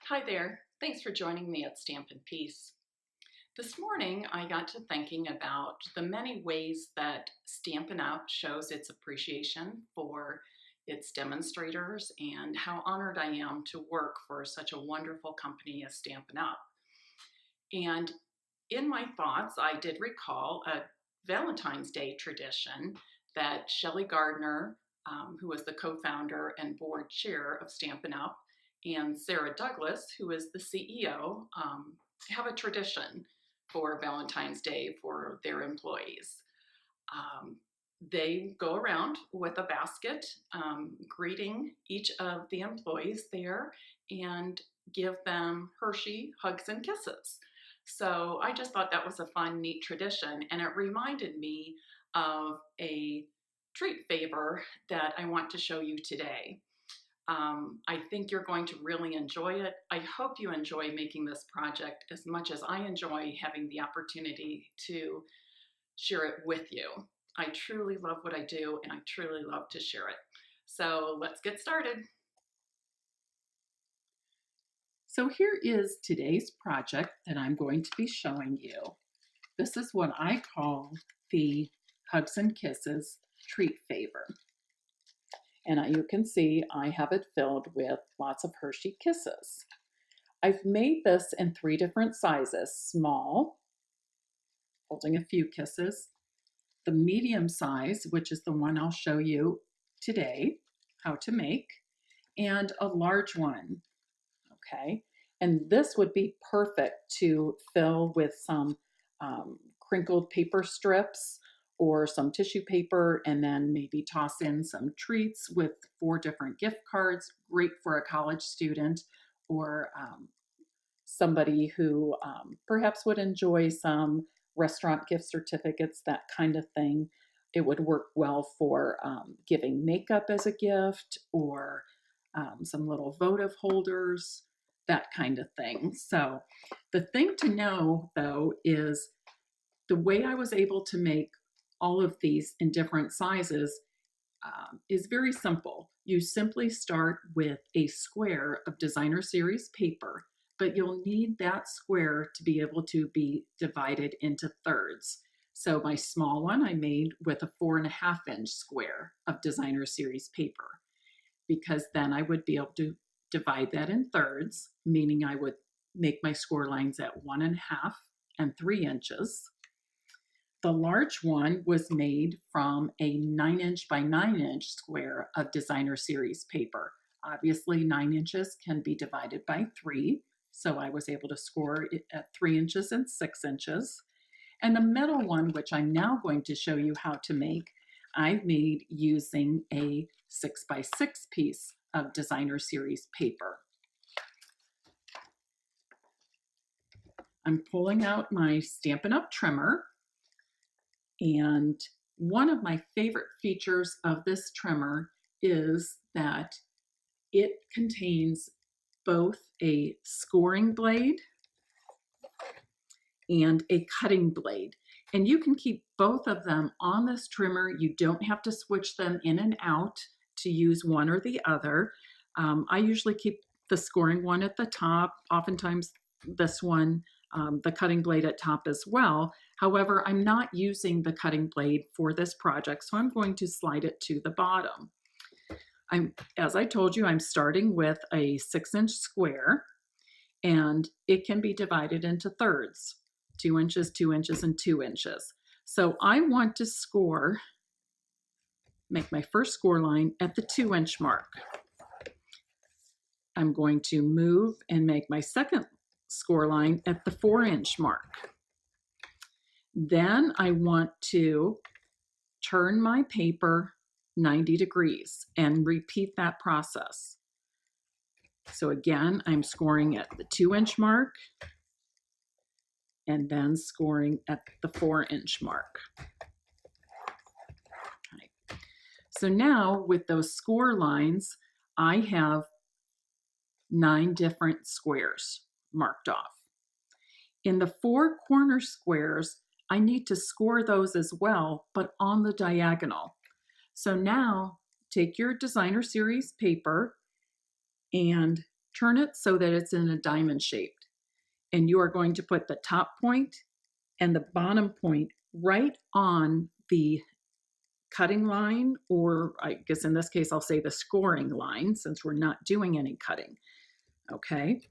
Hi there. Thanks for joining me at Stampin' Peace. This morning I got to thinking about the many ways that Stampin' Up! Shows its appreciation for its demonstrators and how honored I am to work for such a wonderful company as Stampin' Up! And in my thoughts, I did recall a Valentine's Day tradition that Shelley Gardner, who was the co-founder and board chair of Stampin' Up!, and Sarah Douglas, who is the CEO, have a tradition for Valentine's Day for their employees. They go around with a basket, greeting each of the employees there and give them Hershey hugs and kisses. So I just thought that was a fun, neat tradition, and it reminded me of a treat favor that I want to show you today. I think you're going to really enjoy it. I hope you enjoy making this project as much as I enjoy having the opportunity to share it with you. I truly love what I do, and I truly love to share it. So let's get started. So here is today's project that I'm going to be showing you. This is what I call the Hugs and Kisses treat favor. And you can see I have it filled with lots of Hershey Kisses. I've made this in 3 different sizes: small, holding a few kisses, the medium size, which is the one I'll show you today how to make, and a large one, okay? And this would be perfect to fill with some crinkled paper strips or some tissue paper, and then maybe toss in some treats with 4 different gift cards. Great for a college student or somebody who perhaps would enjoy some restaurant gift certificates, that kind of thing. It would work well for giving makeup as a gift, or some little votive holders, that kind of thing. So the thing to know, though, is the way I was able to make all of these in different sizes is very simple. You simply start with a square of designer series paper, but you'll need that square to be able to be divided into thirds. So my small one I made with a 4.5-inch square of designer series paper, because then I would be able to divide that in thirds, meaning I would make my score lines at 1.5 and 3 inches. The large one was made from a 9-inch by 9-inch square of designer series paper. Obviously 9 inches can be divided by 3, so I was able to score it at 3 inches and 6 inches. And the middle one, which I'm now going to show you how to make, I made using a 6 by 6 piece of designer series paper. I'm pulling out my Stampin' Up! Trimmer. And one of my favorite features of this trimmer is that it contains both a scoring blade and a cutting blade. And you can keep both of them on this trimmer. You don't have to switch them in and out to use one or the other. I usually keep the scoring one at the top, oftentimes this one, the cutting blade at top as well. However, I'm not using the cutting blade for this project, so I'm going to slide it to the bottom. As I told you, I'm starting with a 6-inch square, and it can be divided into thirds: 2 inches, 2 inches, and 2 inches. So I want to make my first score line at the 2-inch mark. I'm going to move and make my second score line at the 4-inch mark. Then I want to turn my paper 90 degrees and repeat that process. So again, I'm scoring at the 2-inch mark and then scoring at the 4-inch mark. Okay. So now with those score lines, I have 9 different squares marked off. In the 4 corner squares, I need to score those as well, but on the diagonal. So now take your designer series paper and turn it so that it's in a diamond shaped. And you are going to put the top point and the bottom point right on the cutting line, or I guess in this case, I'll say the scoring line since we're not doing any cutting. Okay.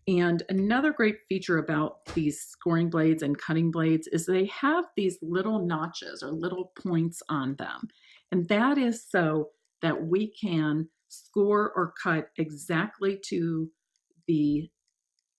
And another great feature about these scoring blades and cutting blades is they have these little notches or little points on them. And that is so that we can score or cut exactly to the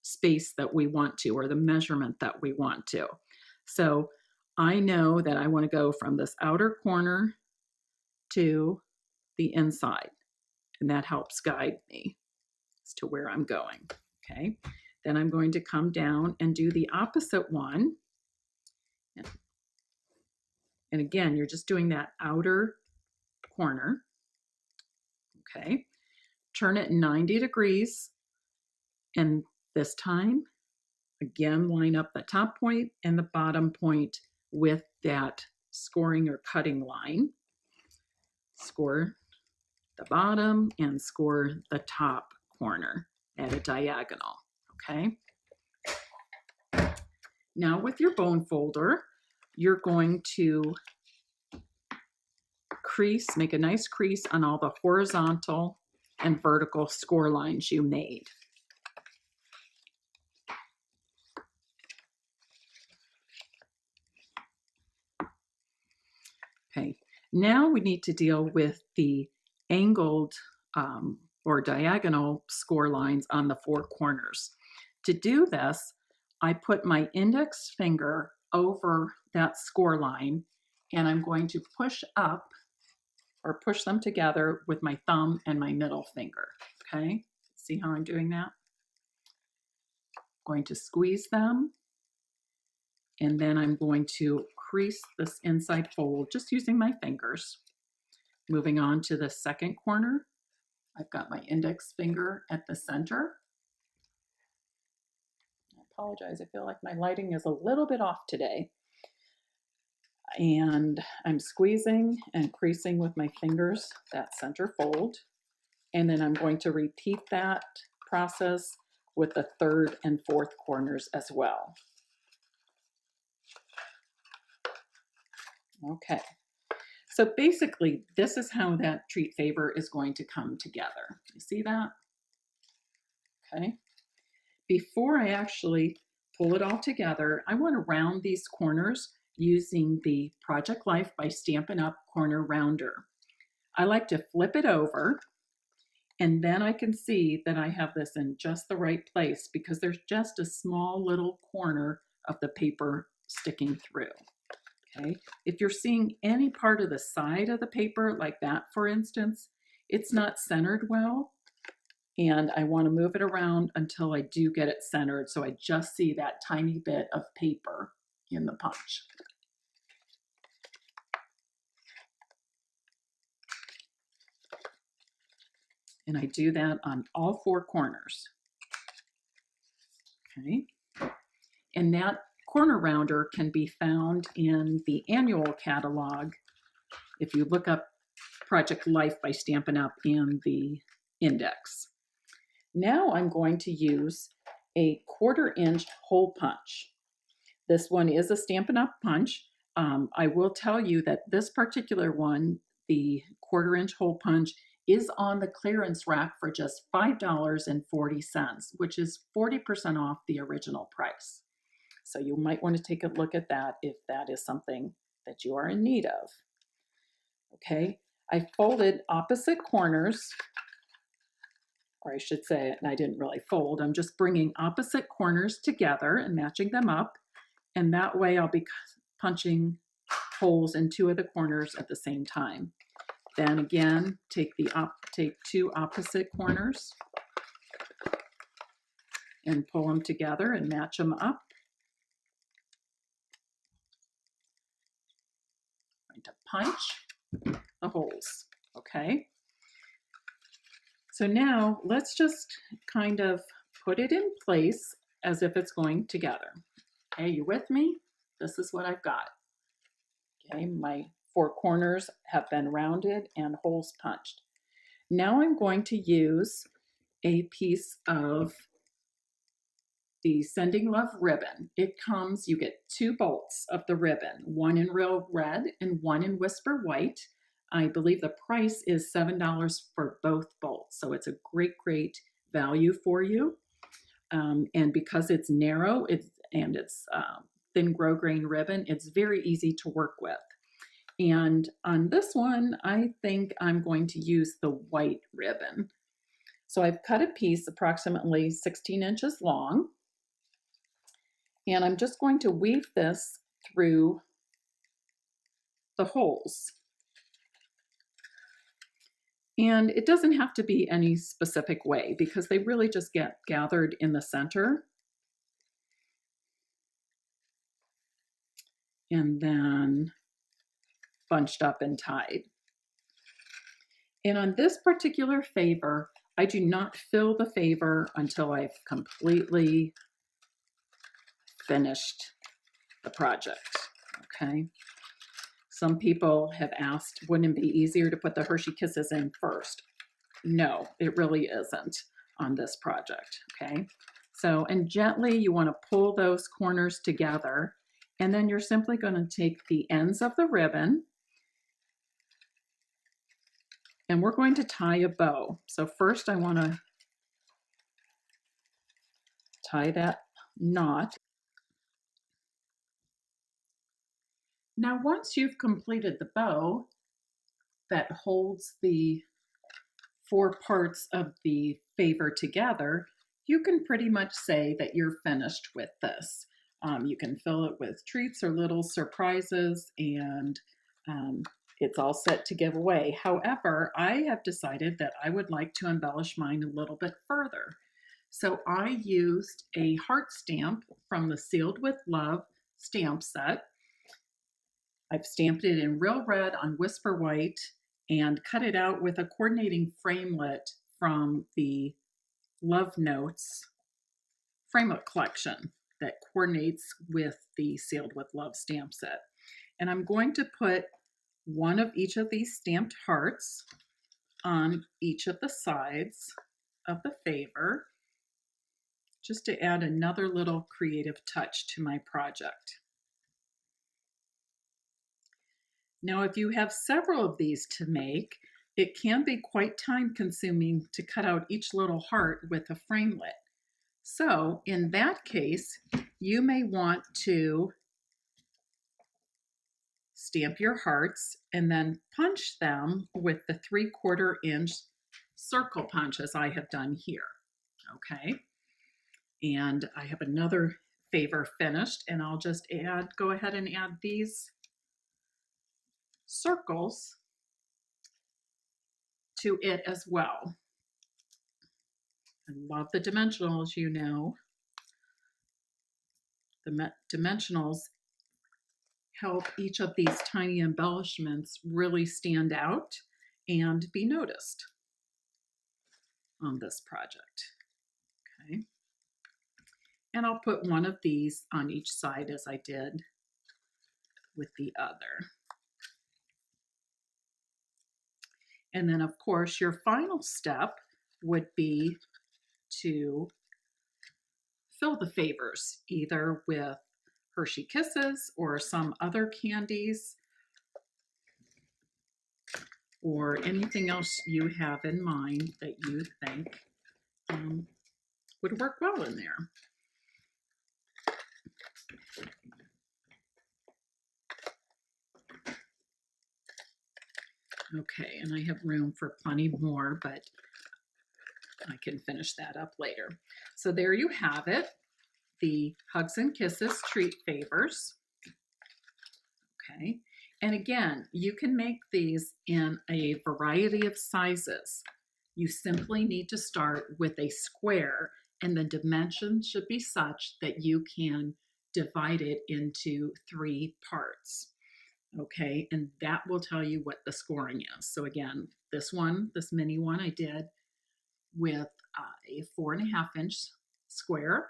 space that we want to, or the measurement that we want to. So I know that I want to go from this outer corner to the inside, and that helps guide me as to where I'm going. Okay, then I'm going to come down and do the opposite one. And again, you're just doing that outer corner. Okay, turn it 90 degrees, and this time, again, line up the top point and the bottom point with that scoring or cutting line. Score the bottom and score the top corner at a diagonal, okay? Now with your bone folder, you're going to crease, make a nice crease on all the horizontal and vertical score lines you made. Okay, now we need to deal with the angled or diagonal score lines on the four corners. To do this, I put my index finger over that score line, and I'm going to push up or push them together with my thumb and my middle finger. Okay, see how I'm doing that? I'm going to squeeze them, and then I'm going to crease this inside fold just using my fingers. Moving on to the second corner, I've got my index finger at the center. I apologize, I feel like my lighting is a little bit off today. And I'm squeezing and creasing with my fingers that center fold. And then I'm going to repeat that process with the third and fourth corners as well. Okay, so basically this is how that treat favor is going to come together. You see that? Okay. Before I actually pull it all together, I want to round these corners using the Project Life by Stampin' Up! Corner Rounder. I like to flip it over, and then I can see that I have this in just the right place because there's just a small little corner of the paper sticking through. Okay, if you're seeing any part of the side of the paper like that, for instance, it's not centered well, and I want to move it around until I do get it centered so I just see that tiny bit of paper in the punch. And I do that on all four corners. Okay, and that corner rounder can be found in the annual catalog if you look up Project Life by Stampin' Up! In the index. Now I'm going to use a 1/4 inch hole punch. This one is a Stampin' Up! Punch. I will tell you that this particular one, the 1/4 inch hole punch, is on the clearance rack for just $5.40, which is 40% off the original price. So you might want to take a look at that if that is something that you are in need of. Okay, I folded opposite corners, or I should say, and I didn't really fold, I'm just bringing opposite corners together and matching them up. And that way I'll be punching holes in 2 of the corners at the same time. Then again, take two opposite corners and pull them together and match them up. I'm going to punch the holes, okay? So now let's just kind of put it in place as if it's going together. Okay, you with me? This is what I've got. Okay, my 4 corners have been rounded and holes punched. Now I'm going to use a piece of the Sending Love ribbon. It comes, you get 2 bolts of the ribbon, one in Real Red and one in Whisper White. I believe the price is $7 for both bolts, so it's a great, great value for you. And because it's narrow, it's thin grosgrain ribbon, it's very easy to work with. And on this one, I think I'm going to use the white ribbon. So I've cut a piece approximately 16 inches long, and I'm just going to weave this through the holes. And it doesn't have to be any specific way because they really just get gathered in the center. And then bunched up and tied. And on this particular favor, I do not fill the favor until I've completely finished the project, okay? Some people have asked, wouldn't it be easier to put the Hershey Kisses in first? No, it really isn't on this project, okay? So, and gently you want to pull those corners together, and then you're simply going to take the ends of the ribbon, and we're going to tie a bow. So first I want to tie that knot. Now once you've completed the bow that holds the 4 parts of the favor together, you can pretty much say that you're finished with this. You can fill it with treats or little surprises, and it's all set to give away. However, I have decided that I would like to embellish mine a little bit further. So I used a heart stamp from the Sealed with Love stamp set. I've stamped it in Real Red on Whisper White and cut it out with a coordinating framelit from the Love Notes framelit collection that coordinates with the Sealed with Love stamp set. And I'm going to put one of each of these stamped hearts on each of the sides of the favor, just to add another little creative touch to my project. Now, if you have several of these to make, it can be quite time consuming to cut out each little heart with a framelit. So in that case, you may want to stamp your hearts and then punch them with the 3/4 inch circle punch as I have done here, okay? And I have another favor finished, and I'll just go ahead and add these circles to it as well. I love the dimensionals, you know. The dimensionals help each of these tiny embellishments really stand out and be noticed on this project, okay? And I'll put one of these on each side as I did with the other. And then of course your final step would be to fill the favors either with Hershey Kisses or some other candies or anything else you have in mind that you think would work well in there. Okay, and I have room for plenty more, but I can finish that up later. So there you have it, the Hugs and Kisses treat favors. Okay, and again, you can make these in a variety of sizes. You simply need to start with a square, and the dimensions should be such that you can divide it into 3 parts. Okay, and that will tell you what the scoring is. So again, this mini one I did with a 4.5 inch square,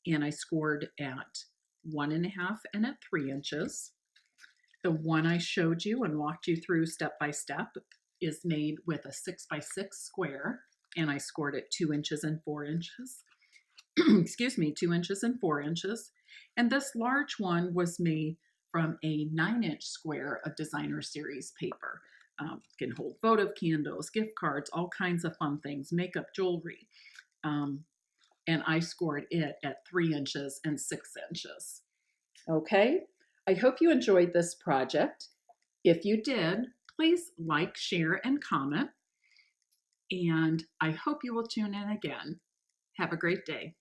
and I scored at 1.5 and at 3 inches. The one I showed you and walked you through step by step is made with a 6 by 6 square, and I scored it 2 inches and 4 inches. Excuse me, 2 inches and 4 inches. And this large one was made from a 9-inch square of designer series paper. Can hold votive candles, gift cards, all kinds of fun things, makeup, jewelry. And I scored it at 3 inches and 6 inches. Okay, I hope you enjoyed this project. If you did, please like, share, and comment. And I hope you will tune in again. Have a great day.